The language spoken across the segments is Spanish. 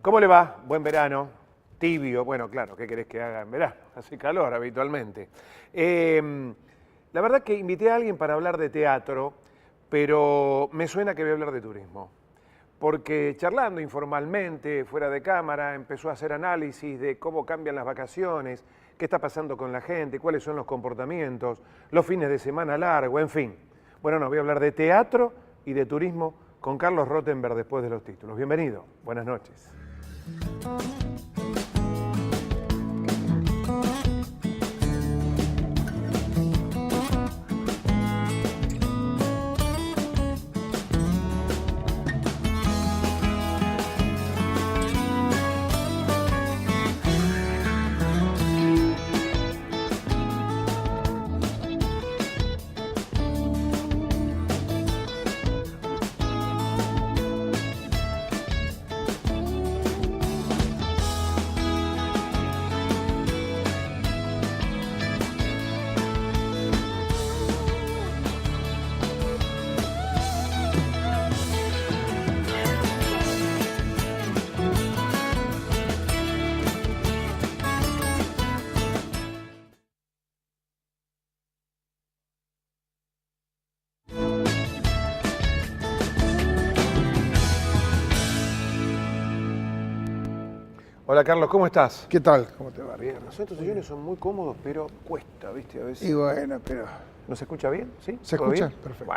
¿Cómo le va? Buen verano, tibio. Bueno, claro, ¿qué querés que haga en verano? Hace calor habitualmente. La verdad que invité a alguien para hablar de teatro, pero me suena que voy a hablar de turismo. Porque charlando informalmente, fuera de cámara, empezó a hacer análisis de cómo cambian las vacaciones, qué está pasando con la gente, cuáles son los comportamientos, los fines de semana largo, en fin. Bueno, no, voy a hablar de teatro y de turismo con Carlos Rothenberg después de los títulos. Bienvenido, buenas noches. Hola Carlos, ¿cómo estás? ¿Qué tal? ¿Cómo te va? Bien, estos sillones son muy cómodos, pero cuesta, ¿viste? A veces. Y bueno, pero... ¿No se escucha bien? ¿Sí? ¿Se ¿Todo escucha? bien? Perfecto.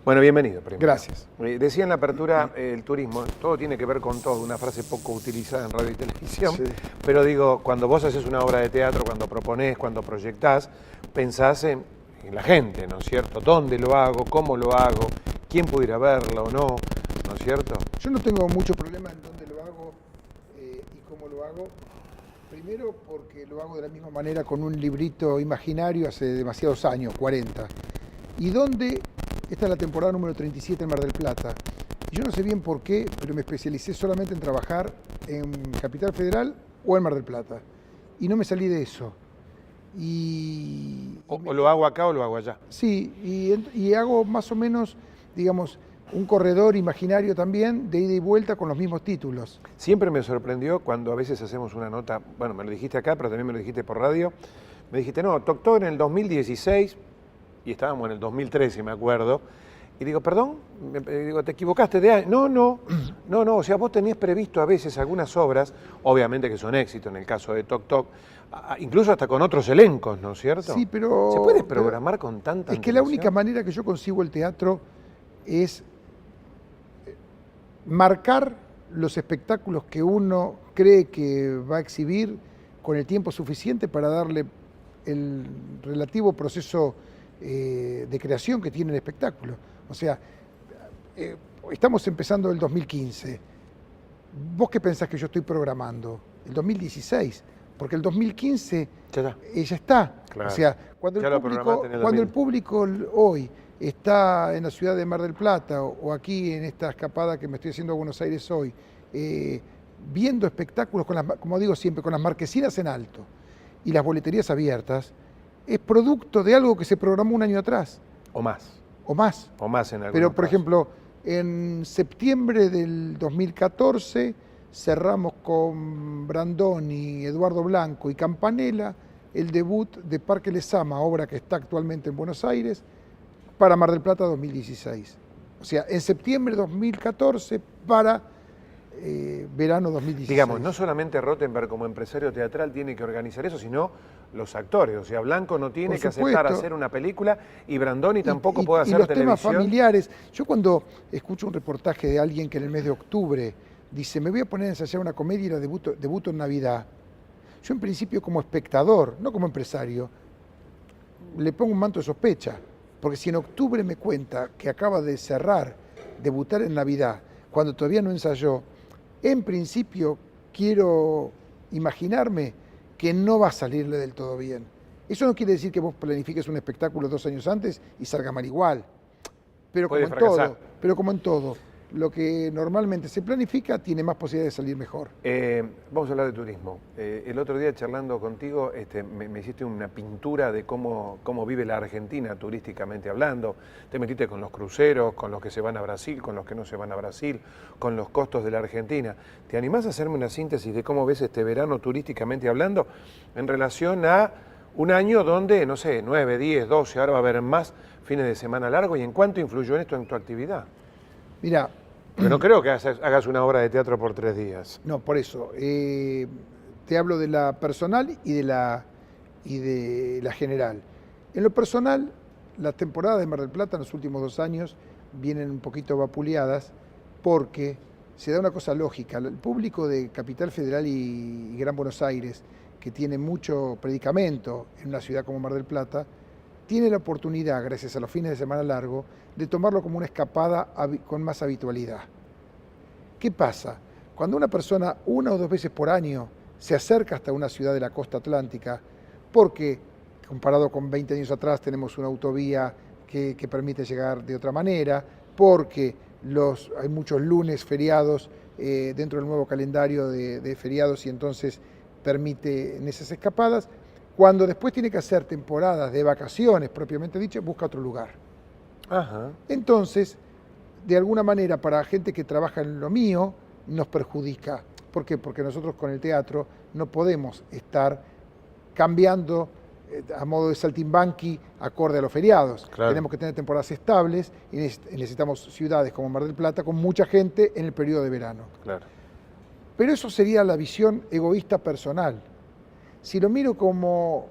Bueno, bienvenido primero. Gracias. Decía en la apertura el turismo, todo tiene que ver con todo, una frase poco utilizada en radio y televisión, Sí. pero digo, cuando vos haces una obra de teatro, cuando proponés, cuando proyectás, pensás en la gente, ¿no es cierto? ¿Dónde lo hago? ¿Cómo lo hago? ¿Quién pudiera verlo o no? ¿No es cierto? Yo no tengo mucho problema en dónde lo hago y cómo lo hago. Primero porque lo hago de la misma manera con un librito imaginario hace demasiados años, 40. Y dónde, esta es la temporada número 37 en Mar del Plata. Y yo no sé bien por qué, pero me especialicé solamente en trabajar en Capital Federal o en Mar del Plata. Y no me salí de eso. O lo hago acá o lo hago allá. Sí, y hago más o menos, digamos, un corredor imaginario también de ida y vuelta con los mismos títulos. Siempre me sorprendió cuando a veces hacemos una nota, bueno, me lo dijiste acá, pero también me lo dijiste por radio, me dijiste, no, Toc Toc en el 2016, y estábamos en el 2013, me acuerdo, y digo, perdón, digo, te equivocaste de año. No, o sea, vos tenías previsto a veces algunas obras, obviamente que son éxito en el caso de Toc Toc, incluso hasta con otros elencos, ¿no es cierto? Sí, pero... ¿Se puede programar con tanta Es que la antelación? única manera que yo consigo el teatro es marcar los espectáculos que uno cree que va a exhibir con el tiempo suficiente para darle el relativo proceso de creación que tiene el espectáculo. O sea, estamos empezando el 2015. ¿Vos qué pensás que yo estoy programando? El 2016. Porque el 2015 ya está. Claro. O sea, cuando el público hoy está en la ciudad de Mar del Plata o aquí en esta escapada que me estoy haciendo a Buenos Aires hoy, viendo espectáculos, como digo siempre, con las marquesinas en alto y las boleterías abiertas, es producto de algo que se programó un año atrás. O más. O más. O más en algún Pero, por ejemplo, en septiembre del 2014 cerramos con Brandoni, Eduardo Blanco y Campanella el debut de Parque Lezama, obra que está actualmente en Buenos Aires, para Mar del Plata 2016. O sea, en septiembre de 2014 para verano 2016. Digamos, no solamente Rothenberg como empresario teatral tiene que organizar eso, sino los actores. O sea, Blanco no tiene que aceptar hacer una película y Brandoni tampoco puede hacer televisión. Y los temas familiares. Yo cuando escucho un reportaje de alguien que en el mes de octubre dice, me voy a poner a ensayar una comedia y la debuto en Navidad, yo en principio como espectador, no como empresario, le pongo un manto de sospecha. Porque si en octubre me cuenta que acaba de cerrar, debutar en Navidad, cuando todavía no ensayó, en principio quiero imaginarme que no va a salirle del todo bien. Eso no quiere decir que vos planifiques un espectáculo 2 años antes y salga mal igual. Pero como en todo. lo que normalmente se planifica tiene más posibilidad de salir mejor. Vamos a hablar de turismo. El otro día charlando contigo me hiciste una pintura de cómo vive la Argentina turísticamente hablando. Te metiste con los cruceros, con los que se van a Brasil, con los que no se van a Brasil, con los costos de la Argentina. ¿Te animás a hacerme una síntesis de cómo ves este verano turísticamente hablando en relación a un año donde, no sé, 9, 10, 12, ahora va a haber más fines de semana largos? ¿Y en cuánto influyó esto en tu actividad? Mira, Pero no creo que hagas una obra de teatro por 3 días. no, por eso. Te hablo de la personal y de la general. En lo personal, las temporadas de Mar del Plata en los últimos 2 años vienen un poquito vapuleadas porque se da una cosa lógica. El público de Capital Federal y Gran Buenos Aires, que tiene mucho predicamento en una ciudad como Mar del Plata, tiene la oportunidad, gracias a los fines de semana largos, de tomarlo como una escapada con más habitualidad. ¿Qué pasa? Cuando una persona 1 o 2 veces por año se acerca hasta una ciudad de la costa atlántica, porque comparado con 20 años atrás tenemos una autovía que permite llegar de otra manera, porque hay muchos lunes feriados dentro del nuevo calendario de feriados y entonces permite en esas escapadas, cuando después tiene que hacer temporadas de vacaciones propiamente dichas, busca otro lugar. Ajá. Entonces, de alguna manera, para gente que trabaja en lo mío, nos perjudica. ¿Por qué? Porque nosotros con el teatro no podemos estar cambiando a modo de saltimbanqui acorde a los feriados. Claro. Tenemos que tener temporadas estables y necesitamos ciudades como Mar del Plata con mucha gente en el periodo de verano. Claro. Pero eso sería la visión egoísta personal. Si lo miro como,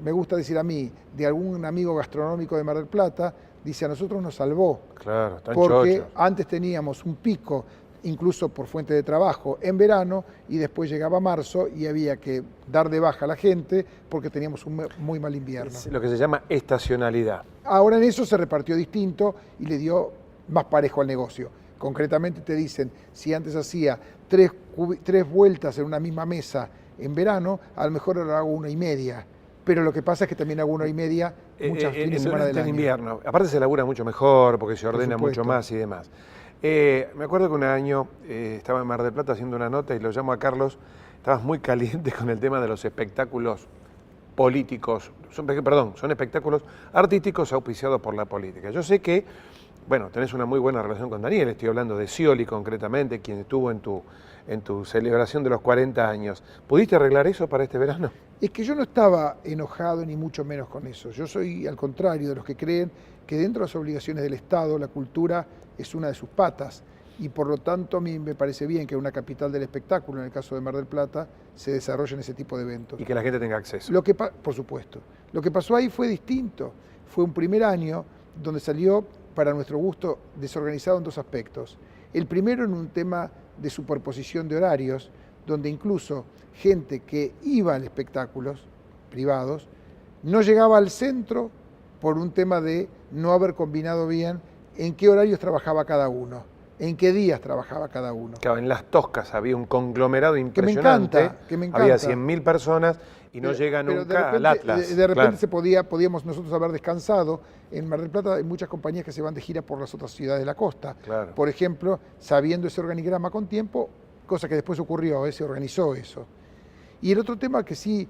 me gusta decir a mí, de algún amigo gastronómico de Mar del Plata, dice, a nosotros nos salvó. Claro, están Porque chochos. antes teníamos un pico, incluso por fuente de trabajo, en verano, y después llegaba marzo y había que dar de baja a la gente porque teníamos un muy mal invierno. Es lo que se llama estacionalidad. Ahora en eso se repartió distinto y le dio más parejo al negocio. Concretamente te dicen, si antes hacía 3 vueltas en una misma mesa en verano, a lo mejor ahora hago 1,5. Pero lo que pasa es que también hago 1,5 muchas fines de semana del en año. invierno. Aparte se labura mucho mejor porque se ordena supuesto. mucho más y demás. Me acuerdo que un año estaba en Mar del Plata haciendo una nota y lo llamo a Carlos. Estabas muy caliente con el tema de los espectáculos políticos. Son espectáculos artísticos auspiciados por la política. Yo sé que, bueno, tenés una muy buena relación con Daniel. Estoy hablando de Scioli concretamente, quien estuvo en tu celebración de los 40 años. ¿Pudiste arreglar eso para este verano? Es que yo no estaba enojado ni mucho menos con eso. Yo soy al contrario de los que creen que dentro de las obligaciones del Estado la cultura es una de sus patas y por lo tanto a mí me parece bien que en una capital del espectáculo, en el caso de Mar del Plata, se desarrollen ese tipo de eventos. Y que la gente tenga acceso. Por supuesto. Lo que pasó ahí fue distinto. Fue un primer año donde salió, para nuestro gusto, desorganizado en 2 aspectos. El primero en un tema de superposición de horarios, donde incluso gente que iba a espectáculos privados no llegaba al centro por un tema de no haber combinado bien en qué horarios trabajaba cada uno, en qué días trabajaba cada uno. Claro, en Las Toscas había un conglomerado impresionante. Que me encanta. Había 100.000 personas y no llega nunca al Atlas. De repente Claro. podíamos nosotros haber descansado. En Mar del Plata hay muchas compañías que se van de gira por las otras ciudades de la costa. Claro. Por ejemplo, sabiendo ese organigrama con tiempo, cosa que después ocurrió, se organizó eso. Y el otro tema que sí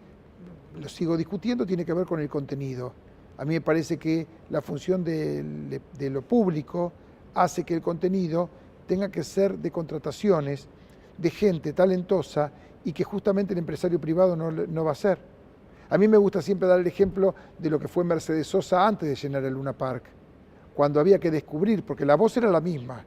lo sigo discutiendo tiene que ver con el contenido. A mí me parece que la función de lo público hace que el contenido tenga que ser de contrataciones de gente talentosa y que justamente el empresario privado no va a hacer. A mí me gusta siempre dar el ejemplo de lo que fue Mercedes Sosa antes de llenar el Luna Park, cuando había que descubrir, porque la voz era la misma.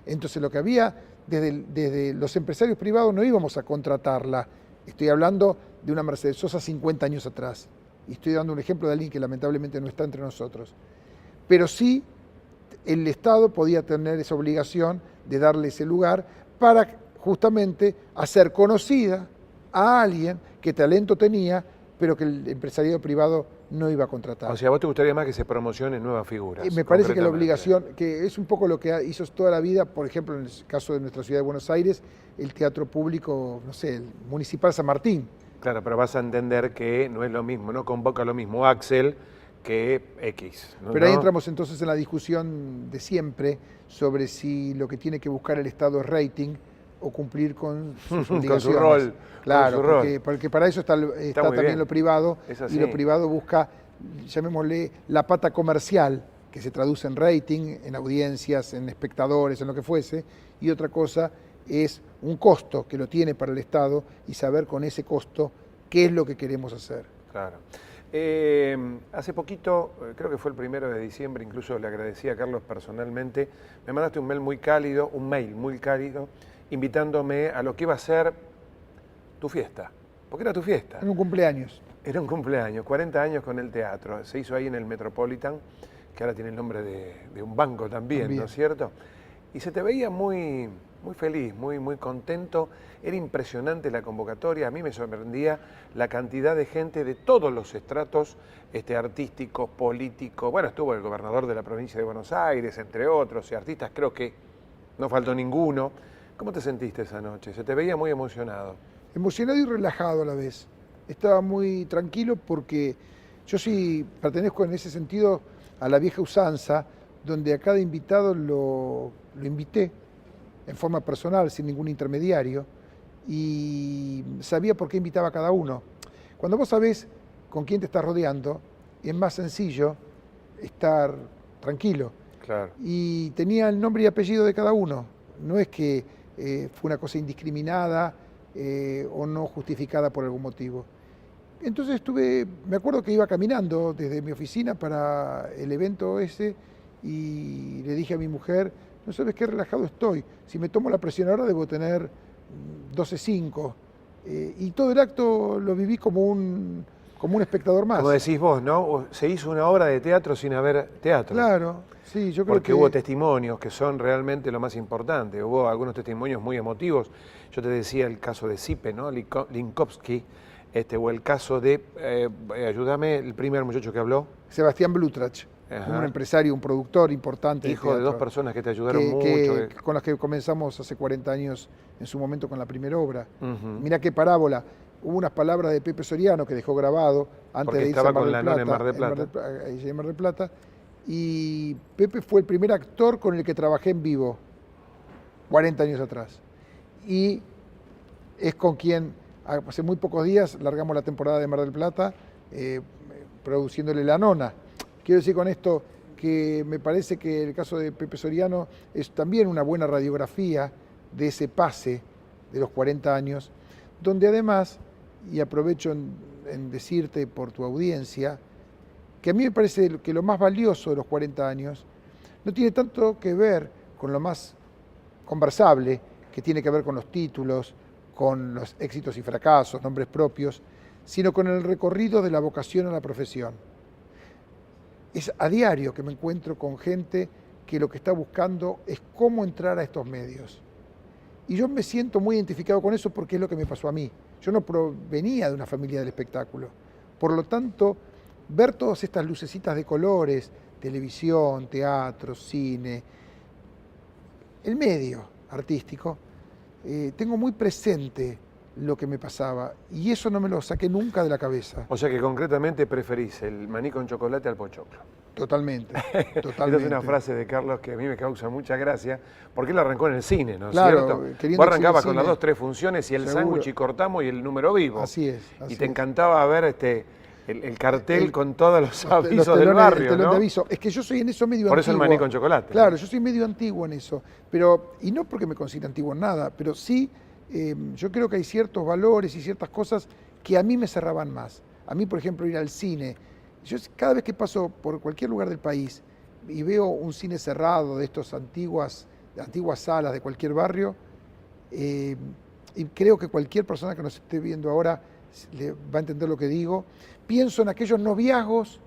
Entonces lo que había, desde los empresarios privados no íbamos a contratarla. Estoy hablando de una Mercedes Sosa 50 años atrás. Y estoy dando un ejemplo de alguien que lamentablemente no está entre nosotros. Pero sí, el Estado podía tener esa obligación de darle ese lugar para justamente hacer conocida a alguien que talento tenía, pero que el empresariado privado no iba a contratar. O sea, ¿a vos te gustaría más que se promocionen nuevas figuras? Me parece que la concretamente? obligación, que es un poco lo que hizo toda la vida, por ejemplo, en el caso de nuestra ciudad de Buenos Aires, el teatro público, no sé, el Municipal San Martín. Claro, pero vas a entender que no es lo mismo, no convoca lo mismo Axel que X. Pero ahí entramos entonces en la discusión de siempre sobre si lo que tiene que buscar el Estado es rating o cumplir con sus obligaciones. Con su rol. Claro, con su porque para eso está también bien. lo privado, Es y lo privado busca, llamémosle, la pata comercial, que se traduce en rating, en audiencias, en espectadores, en lo que fuese, y otra cosa es un costo que lo tiene para el Estado y saber con ese costo qué es lo que queremos hacer. Claro. Hace poquito, creo que fue el 1 de diciembre, incluso le agradecí a Carlos personalmente, me mandaste un mail muy cálido, invitándome a lo que iba a ser tu fiesta, porque era tu fiesta. En un cumpleaños. Era un cumpleaños, 40 años con el teatro, se hizo ahí en el Metropolitan, que ahora tiene el nombre de un banco también, ¿no es cierto? Y se te veía muy feliz, muy contento. Era impresionante la convocatoria. A mí me sorprendía la cantidad de gente de todos los estratos artísticos, políticos. Bueno, estuvo el gobernador de la provincia de Buenos Aires, entre otros, y artistas, creo que no faltó ninguno. ¿Cómo te sentiste esa noche? Se te veía muy emocionado. Emocionado y relajado a la vez. Estaba muy tranquilo porque yo sí pertenezco en ese sentido a la vieja usanza, donde a cada invitado lo invité en forma personal, sin ningún intermediario, y sabía por qué invitaba a cada uno. Cuando vos sabés con quién te estás rodeando, es más sencillo estar tranquilo. Claro. Y tenía el nombre y apellido de cada uno. No es que fue una cosa indiscriminada o no justificada por algún motivo. Entonces me acuerdo que iba caminando desde mi oficina para el evento ese y le dije a mi mujer, no sabes qué relajado estoy, si me tomo la presión ahora debo tener 12,5. Y todo el acto lo viví como un espectador más. Como decís vos, ¿no? Se hizo una obra de teatro sin haber teatro. Claro, sí, yo creo porque hubo testimonios que son realmente lo más importante. Hubo algunos testimonios muy emotivos. Yo te decía el caso de Sipe, ¿no? Linkowski, o el caso de, ayúdame, el primer muchacho que habló. Sebastián Blutrach, un empresario, un productor importante. Hijo de 2 personas que te ayudaron mucho. Con las que comenzamos hace 40 años, en su momento, con la primera obra. Mirá qué parábola. Hubo unas palabras de Pepe Soriano que dejó grabado antes de irse a Mar del Plata. Y Pepe fue el primer actor con el que trabajé en vivo, 40 años atrás. Y es con quien hace muy pocos días largamos la temporada de Mar del Plata, produciéndole La Nona. Quiero decir con esto que me parece que el caso de Pepe Soriano es también una buena radiografía de ese pase de los 40 años, donde además, y aprovecho en decirte por tu audiencia, que a mí me parece que lo más valioso de los 40 años no tiene tanto que ver con lo más conversable, que tiene que ver con los títulos, con los éxitos y fracasos, nombres propios, sino con el recorrido de la vocación a la profesión. Es a diario que me encuentro con gente que lo que está buscando es cómo entrar a estos medios. Y yo me siento muy identificado con eso porque es lo que me pasó a mí. Yo no provenía de una familia del espectáculo. Por lo tanto, ver todas estas lucecitas de colores, televisión, teatro, cine, el medio artístico, tengo muy presente lo que me pasaba y eso no me lo saqué nunca de la cabeza. O sea que concretamente preferís el maní con chocolate al pochoclo. Totalmente, totalmente. Esta es una frase de Carlos que a mí me causa mucha gracia, porque él arrancó en el cine, ¿no es claro, cierto? Vos arrancabas con las 2, 3 funciones y el sándwich y cortamos y el número vivo. Así es. Y te encantaba ver el cartel con todos los avisos del barrio, el telón ¿no? de aviso. Es que yo soy en eso medio Por antiguo. eso el maní con chocolate. Claro, yo soy medio antiguo en eso. Y no porque me considere antiguo en nada, pero sí, yo creo que hay ciertos valores y ciertas cosas que a mí me cerraban más. A mí, por ejemplo, ir al cine. Yo cada vez que paso por cualquier lugar del país y veo un cine cerrado de estas antiguas salas de cualquier barrio, y creo que cualquier persona que nos esté viendo ahora le va a entender lo que digo, pienso en aquellos noviazgos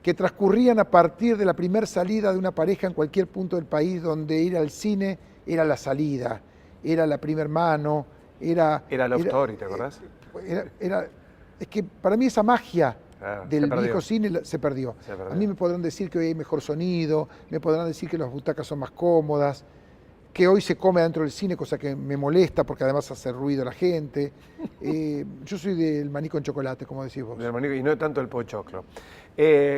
que transcurrían a partir de la primera salida de una pareja en cualquier punto del país, donde ir al cine era la salida, era la primer mano, era Love Story, ¿te acordás? Es que para mí esa magia del perdió. viejo cine se perdió. A mí me podrán decir que hoy hay mejor sonido, me podrán decir que las butacas son más cómodas. que hoy se come dentro del cine, cosa que me molesta porque además hace ruido a la gente. Yo soy del maní con chocolate, como decís vos. Del maní, y no tanto el pochoclo.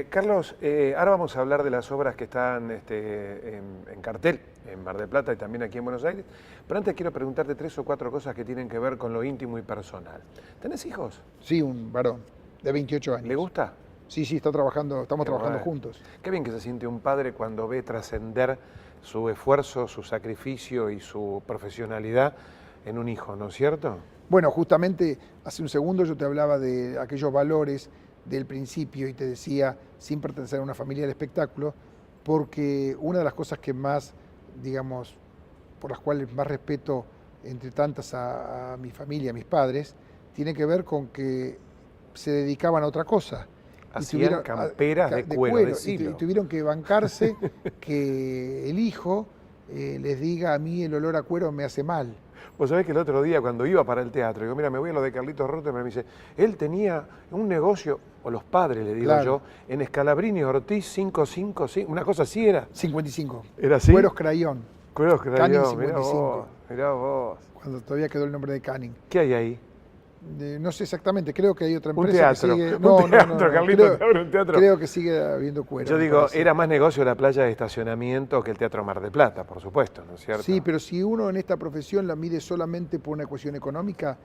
Carlos, ahora vamos a hablar de las obras que están en cartel en Mar del Plata y también aquí en Buenos Aires, pero antes quiero preguntarte 3 o 4 cosas que tienen que ver con lo íntimo y personal. ¿Tenés hijos? Sí, un varón de 28 años. ¿Le gusta? Sí, estamos trabajando Bueno. juntos. Qué bien que se siente un padre cuando ve trascender su esfuerzo, su sacrificio y su profesionalidad en un hijo, ¿no es cierto? Bueno, justamente hace un segundo yo te hablaba de aquellos valores del principio y te decía, sin pertenecer a una familia del espectáculo, porque una de las cosas que más, digamos, por las cuales más respeto entre tantas a mi familia, a mis padres, tiene que ver con que se dedicaban a otra cosa. Hacían camperas de cuero, y tuvieron que bancarse que el hijo les diga: a mí el olor a cuero me hace mal. Vos sabés que el otro día cuando iba para el teatro, digo, mira, me voy a lo de Carlitos Rottenberg, me dice, él tenía un negocio, o los padres le digo Claro. yo, en Scalabrini Ortiz 555, una cosa así era. 55. ¿Era así? Cueros Crayón, Cueros Canning Crayón, mirá 55. vos, mirá vos. cuando todavía quedó el nombre de Canning. ¿Qué hay ahí? No sé exactamente, creo que hay otra Un empresa teatro, que sigue... un teatro, Carlitos, te abre un teatro. Creo que sigue habiendo cuero. Yo me digo, parece. era más negocio la playa de estacionamiento que el Teatro Mar del Plata, por supuesto, ¿no es cierto? Sí, pero si uno en esta profesión la mide solamente por una cuestión económica,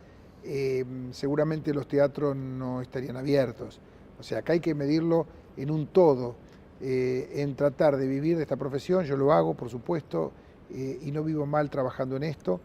seguramente los teatros no estarían abiertos. O sea, acá hay que medirlo en un todo, en tratar de vivir de esta profesión. Yo lo hago, por supuesto, y no vivo mal trabajando en esto,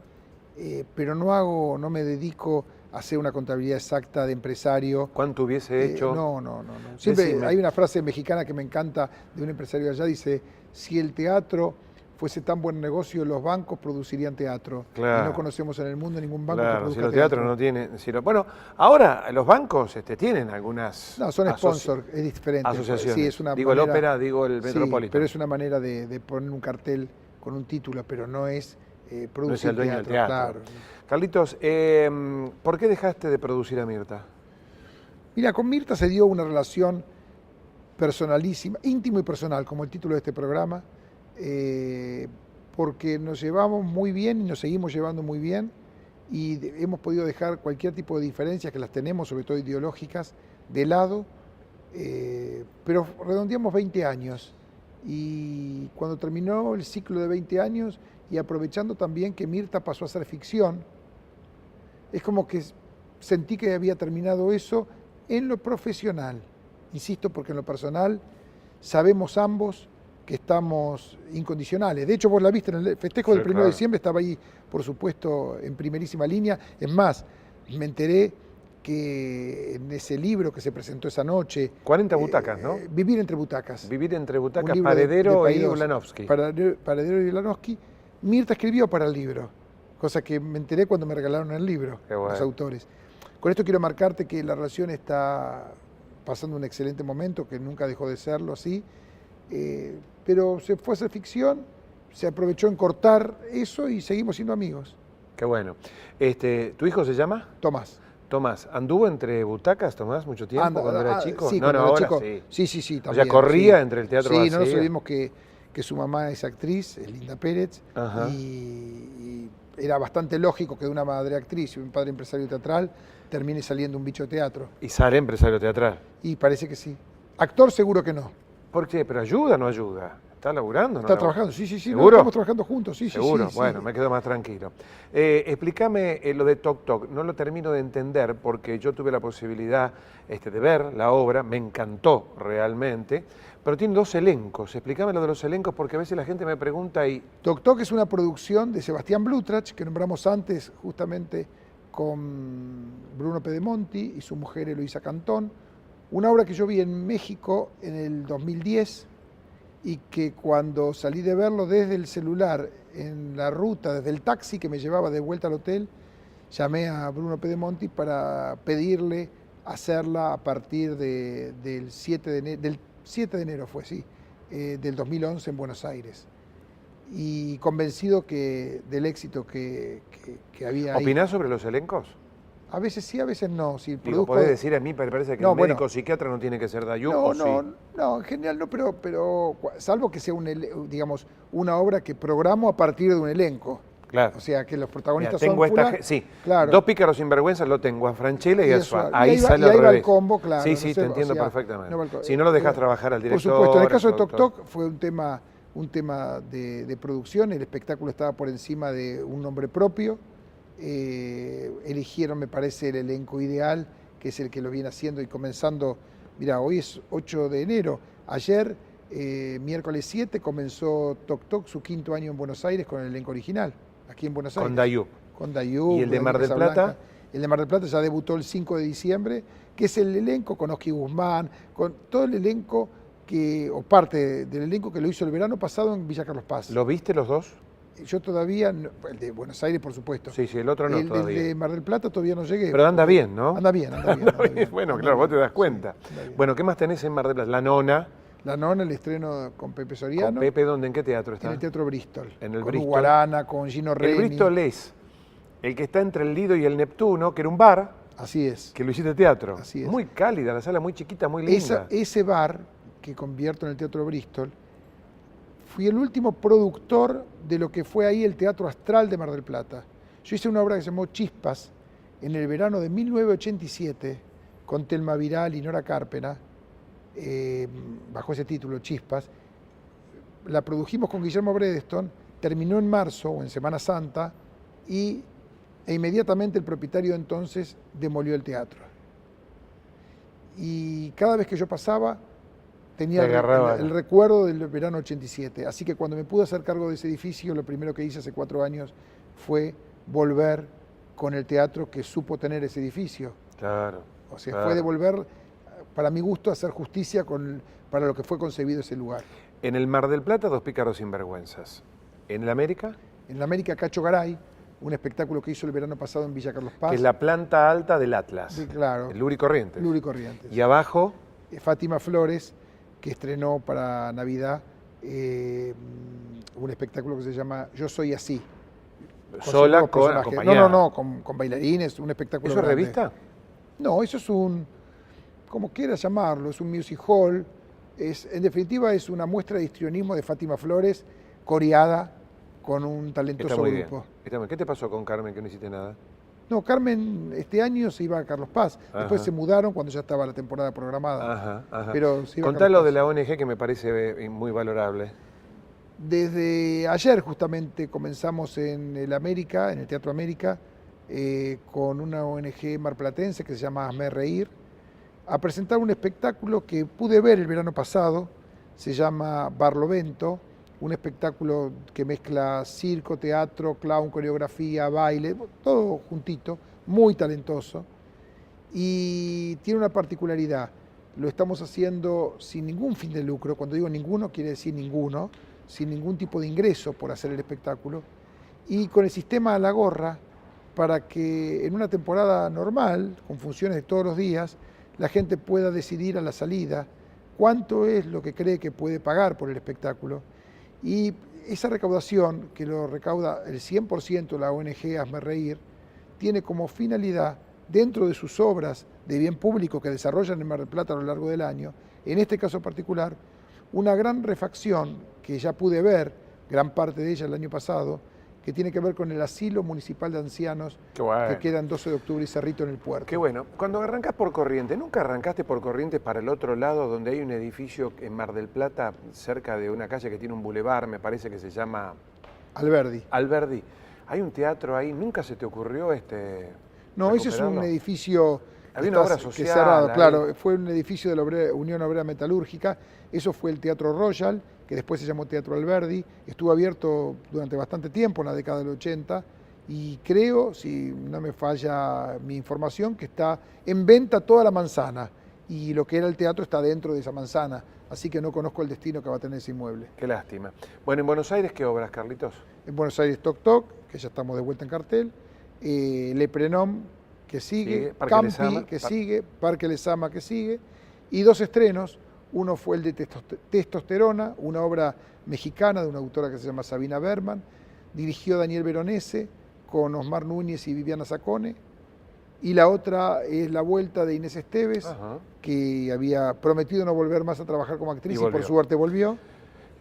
pero no me dedico a hacer una contabilidad exacta de empresario. ¿Cuánto hubiese hecho? No. Siempre Decime. hay una frase mexicana que me encanta de un empresario de allá, dice: si el teatro fuese tan buen negocio, los bancos producirían teatro. Claro. Y no conocemos en el mundo ningún banco que Claro, produzca si los teatro. teatros no tienen... Bueno, ahora los bancos tienen algunas... No, son sponsors, es diferente. Asociaciones. Sí, es una digo manera, el ópera, digo el sí, Metropolitan. pero es una manera de poner un cartel con un título, pero no es producir No es el dueño del teatro. Claro. Carlitos, ¿por qué dejaste de producir a Mirta? Mira, con Mirta se dio una relación personalísima, íntimo y personal, como el título de este programa, porque nos llevamos muy bien y nos seguimos llevando muy bien, y hemos podido dejar cualquier tipo de diferencias que las tenemos, sobre todo ideológicas, de lado, pero redondeamos 20 años. Y cuando terminó el ciclo de 20 años, y aprovechando también que Mirta pasó a ser ficción, es como que sentí que había terminado eso en lo profesional. Insisto, porque en lo personal sabemos ambos que estamos incondicionales. De hecho, vos la viste en el festejo del 1 de diciembre, estaba ahí, por supuesto, en primerísima línea. Es más, me enteré que en ese libro que se presentó esa noche... 40 butacas, ¿no? Vivir entre butacas. Vivir entre butacas, Un libro Paredero de y Paidós. Ulanovsky. Paredero y Ulanovsky. Mirta escribió para el libro, cosa que me enteré cuando me regalaron el libro, Qué bueno. los autores. Con esto quiero marcarte que la relación está pasando un excelente momento, que nunca dejó de serlo así, pero se fue a hacer ficción, se aprovechó en cortar eso y seguimos siendo amigos. Qué bueno. ¿Tu hijo se llama? Tomás. Tomás, ¿anduvo entre butacas, Tomás, mucho tiempo cuando era chico? Sí, no, cuando era ahora chico. sí. Sí, O también. sea, corría sí. entre el teatro Sí, vacío. no nos olvidemos que su mamá es actriz, es Linda Pérez, Ajá. y era bastante lógico que de una madre actriz y un padre empresario teatral termine saliendo un bicho teatro. Y sale empresario teatral. Y parece que sí. Actor seguro que no. ¿Por qué? ¿Pero ayuda o no ayuda? ¿Está laburando o no? Está trabajando, sí. No, ¿Seguro? estamos trabajando juntos, sí. Seguro, Sí. bueno, me quedo más tranquilo. Explícame lo de Toc Toc, no lo termino de entender porque yo tuve la posibilidad de ver la obra, me encantó realmente, pero tiene 2 elencos. Explícame lo de los elencos porque a veces la gente me pregunta y... Toc Toc es una producción de Sebastián Blutrach, que nombramos antes justamente con Bruno Pedemonti y su mujer Eloísa Cantón, una obra que yo vi en México en el 2010, y que cuando salí de verlo desde el celular, en la ruta, desde el taxi que me llevaba de vuelta al hotel, llamé a Bruno Pedemonti para pedirle hacerla a partir del 7 de enero fue, sí, del 2011 en Buenos Aires. Y convencido del éxito que había ahí. ¿Opinás sobre los elencos? A veces sí, a veces no. Si Digo, produzco... podés decir a mí, pero parece que No, el bueno. médico psiquiatra no tiene que ser Dayú, No, ¿o no, sí? no, en general no, pero salvo que sea digamos, una obra que programo a partir de un elenco. Claro. O sea, que los Mira, protagonistas tengo son fulano. sí, Claro. Dos pícaros sinvergüenzas lo tengo a Franchella y a Suárez. Y Ahí sale y al ahí va el revés. combo, claro. Sí, no sí, sé, te o entiendo sea, perfectamente. no va el Si no lo dejas trabajar al Por director. supuesto, en el caso de Toc productor. Toc fue un tema de producción, el espectáculo estaba por encima de un nombre propio. Eligieron, me parece, el elenco ideal, que es el que lo viene haciendo y comenzando. Mira, hoy es 8 de enero. Ayer, miércoles 7, comenzó Toc Toc su 5º año en Buenos Aires con el elenco original, aquí en Buenos Aires. Con Dayú. Con Dayú. ¿Y el de Mar del Casablanca. Plata? El de Mar del Plata ya debutó el 5 de diciembre, que es el elenco con Oski Guzmán, con todo el elenco o parte del elenco que lo hizo el verano pasado en Villa Carlos Paz. ¿Lo viste los dos? Yo todavía, el de Buenos Aires por supuesto. Sí, sí, el otro no el todavía. de Mar del Plata todavía no llegué. Pero anda bien, ¿no? Anda bien, anda bien. Anda bien, Bueno, anda claro, bien. vos te das cuenta. Sí, anda bien. Bueno, ¿qué más tenés en Mar del Plata? La Nona. La Nona, el estreno con Pepe Soriano. ¿Con Pepe dónde? ¿En qué teatro está? En el Teatro Bristol. En el con Bristol. Guarana, con Gino Reni. El Bristol es el que está entre el Lido y el Neptuno, que era un bar, Así es. que lo hiciste teatro. Así es. Muy cálida, la sala muy chiquita, muy linda. Ese bar que convierto en el Teatro Bristol, fui el último productor de lo que fue ahí el Teatro Astral de Mar del Plata. Yo hice una obra que se llamó Chispas en el verano de 1987 con Telma Viral y Nora Carpena, bajo ese título, Chispas. La produjimos con Guillermo Bredeston, terminó en marzo o en Semana Santa e inmediatamente el propietario de entonces demolió el teatro. Y cada vez que yo pasaba tenía el recuerdo del verano 87. Así que cuando me pude hacer cargo de ese edificio, lo primero que hice hace 4 años fue volver con el teatro que supo tener ese edificio. Claro. O sea, claro. fue devolver, para mi gusto, hacer justicia para lo que fue concebido ese lugar. En el Mar del Plata, Dos pícaros sinvergüenzas. ¿En el América? En la América, Cacho Garay, un espectáculo que hizo el verano pasado en Villa Carlos Paz. Que es la planta alta del Atlas. Sí, claro. El Luri Corrientes. Luri Corrientes. Y abajo, Fátima Flores, que estrenó para Navidad un espectáculo que se llama Yo Soy Así. sola, con personajes. acompañada. No, con bailarines, un espectáculo ¿Eso es grande. revista? No, eso es como quieras llamarlo, es un music hall. En definitiva, es una muestra de histrionismo de Fátima Flores, coreada con un talentoso Está muy grupo. bien. Está muy bien. ¿Qué te pasó con Carmen que no hiciste nada? No, Carmen este año se iba a Carlos Paz. Después Ajá. se mudaron cuando ya estaba la temporada programada. Ajá, ajá. Pero se iba a Contá Carlos lo Paz. de la ONG que me parece muy valorable. Desde ayer justamente comenzamos en el América, en el Teatro América, con una ONG marplatense que se llama Hazme Reír, a presentar un espectáculo que pude ver el verano pasado, se llama Barlovento, un espectáculo que mezcla circo, teatro, clown, coreografía, baile, todo juntito, muy talentoso, y tiene una particularidad, lo estamos haciendo sin ningún fin de lucro, cuando digo ninguno quiere decir ninguno, sin ningún tipo de ingreso por hacer el espectáculo, y con el sistema a la gorra, para que en una temporada normal, con funciones de todos los días, la gente pueda decidir a la salida cuánto es lo que cree que puede pagar por el espectáculo. Y esa recaudación, que lo recauda el 100% la ONG Hazme Reír, tiene como finalidad, dentro de sus obras de bien público que desarrollan en Mar del Plata a lo largo del año, en este caso particular, una gran refacción que ya pude ver, gran parte de ella el año pasado, que tiene que ver con el asilo municipal de ancianos que queda en 12 de octubre y Cerrito en el puerto. Qué bueno. Cuando arrancás por Corrientes, ¿nunca arrancaste por Corrientes para el otro lado, donde hay un edificio en Mar del Plata, cerca de una calle que tiene un bulevar, me parece que se llama Alberdi. Alberdi? Hay un teatro ahí, ¿nunca se te ocurrió No, ese es un recuperarlo? edificio Había una obra que social cerrado, ahí. claro, fue un edificio de la Unión Obrera Metalúrgica, eso fue el Teatro Royal, que después se llamó Teatro Alberdi, estuvo abierto durante bastante tiempo, en la década del 80, y creo, si no me falla mi información, que está en venta toda la manzana, y lo que era el teatro está dentro de esa manzana, así que no conozco el destino que va a tener ese inmueble. Qué lástima. Bueno, ¿en Buenos Aires qué obras, Carlitos? En Buenos Aires Toc Toc, que ya estamos de vuelta en cartel, Le Prenom, que sigue, Parque Campi, Lezama, que sigue, Parque Lezama, que sigue, y 2 estrenos. Uno fue el de Testosterona, una obra mexicana de una autora que se llama Sabina Berman, dirigió Daniel Veronese, con Osmar Núñez y Viviana Sacone, Y la otra es La Vuelta de Inés Esteves, Ajá. que había prometido no volver más a trabajar como actriz y por volvió. suerte volvió,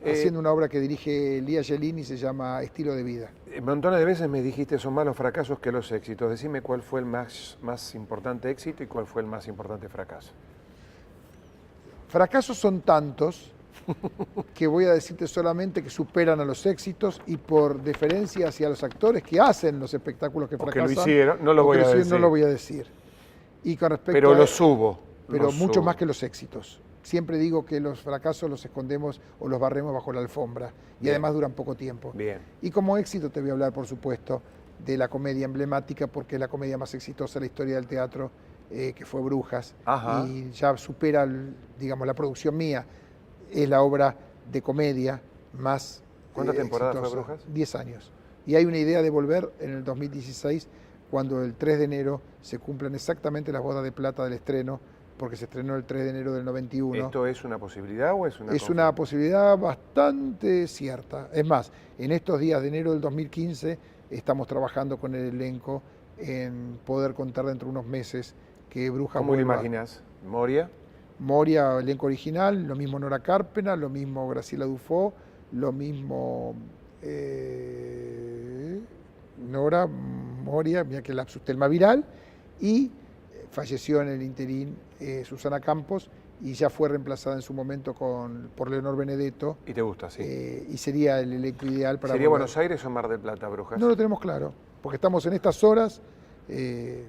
haciendo una obra que dirige Lía Gelini y se llama Estilo de Vida. Montones de veces me dijiste son más los fracasos que los éxitos. Decime cuál fue el más importante éxito y cuál fue el más importante fracaso. Fracasos son tantos que voy a decirte solamente que superan a los éxitos y por deferencia hacia los actores que hacen los espectáculos que Porque fracasan. lo hicieron, no lo voy a decir. No lo voy a decir. Y con respecto Pero a, lo subo. Pero lo mucho subo. más que los éxitos. Siempre digo que los fracasos los escondemos o los barremos bajo la alfombra y Bien. además duran poco tiempo. Bien. Y como éxito te voy a hablar, por supuesto, de la comedia emblemática porque es la comedia más exitosa de la historia del teatro, que fue Brujas. Ajá. Y ya supera, digamos, la producción mía. Es la obra de comedia más ¿Cuántas temporadas fue exitosa. Brujas? 10 años. Y hay una idea de volver en el 2016, cuando el 3 de enero se cumplan exactamente las bodas de plata del estreno, porque se estrenó el 3 de enero del 91. ¿Esto es una posibilidad o es una Es una posibilidad bastante cierta. Es más, en estos días de enero del 2015 estamos trabajando con el elenco en poder contar dentro de unos meses que Brujas ¿Cómo lo vuelva. imaginas? ¿Moria? Moria, elenco original, lo mismo Nora Carpena, lo mismo Graciela Dufo, lo mismo Nora, Moria, mira que lapsus, Telma Viral, y falleció en el interín Susana Campos y ya fue reemplazada en su momento por Leonor Benedetto. ¿Y te gusta, sí? Y sería el elenco ideal para ¿Sería volver. Buenos Aires o Mar del Plata, Brujas? No lo tenemos claro, porque estamos en estas horas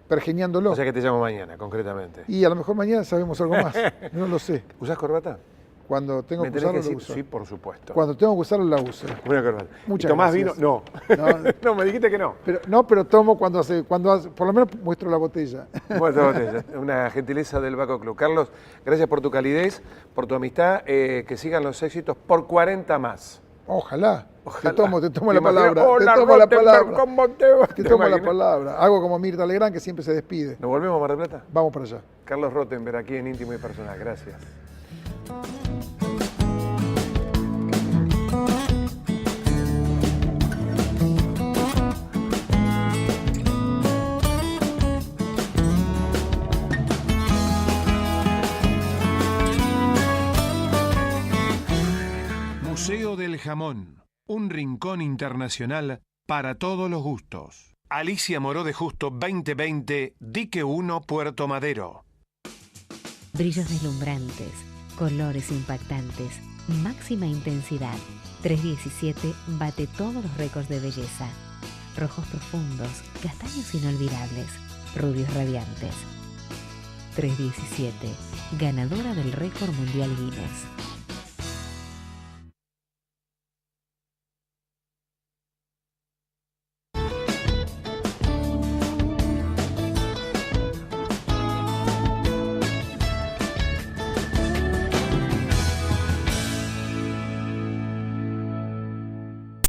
pergeñándolo. O sea que te llamo mañana, concretamente. Y a lo mejor mañana sabemos algo más, no lo sé. ¿Usás corbata? Cuando tengo Me que tenés usarlo, que lo decir, uso. sí, por supuesto. Cuando tengo que usarlo, la uso. Una corbata. Muchas ¿Y tomás gracias. vino? No. No, me dijiste que no. Pero tomo cuando hace, por lo menos muestro la botella. Bueno, botella. Una gentileza del Baco Club. Carlos, gracias por tu calidez, por tu amistad. Que sigan los éxitos por 40 más. Ojalá. Ojalá. Te tomo ¿Te la palabra. imaginas? Hola, te tomo la Rottenberg, palabra. ¿cómo te va? Te ¿Te tomo la imaginas? palabra. Hago como Mirta Legrand, que siempre se despide. ¿Nos volvemos a Mar del Plata? Vamos para allá. Carlos Rottenberg, aquí en Íntimo y Personal. Gracias. Museo del Jamón, un rincón internacional para todos los gustos. Alicia Moró de Justo 2020, Dique 1, Puerto Madero. Brillos deslumbrantes, colores impactantes, máxima intensidad. 317 bate todos los récords de belleza. Rojos profundos, castaños inolvidables, rubios radiantes. 317, ganadora del récord mundial Guinness.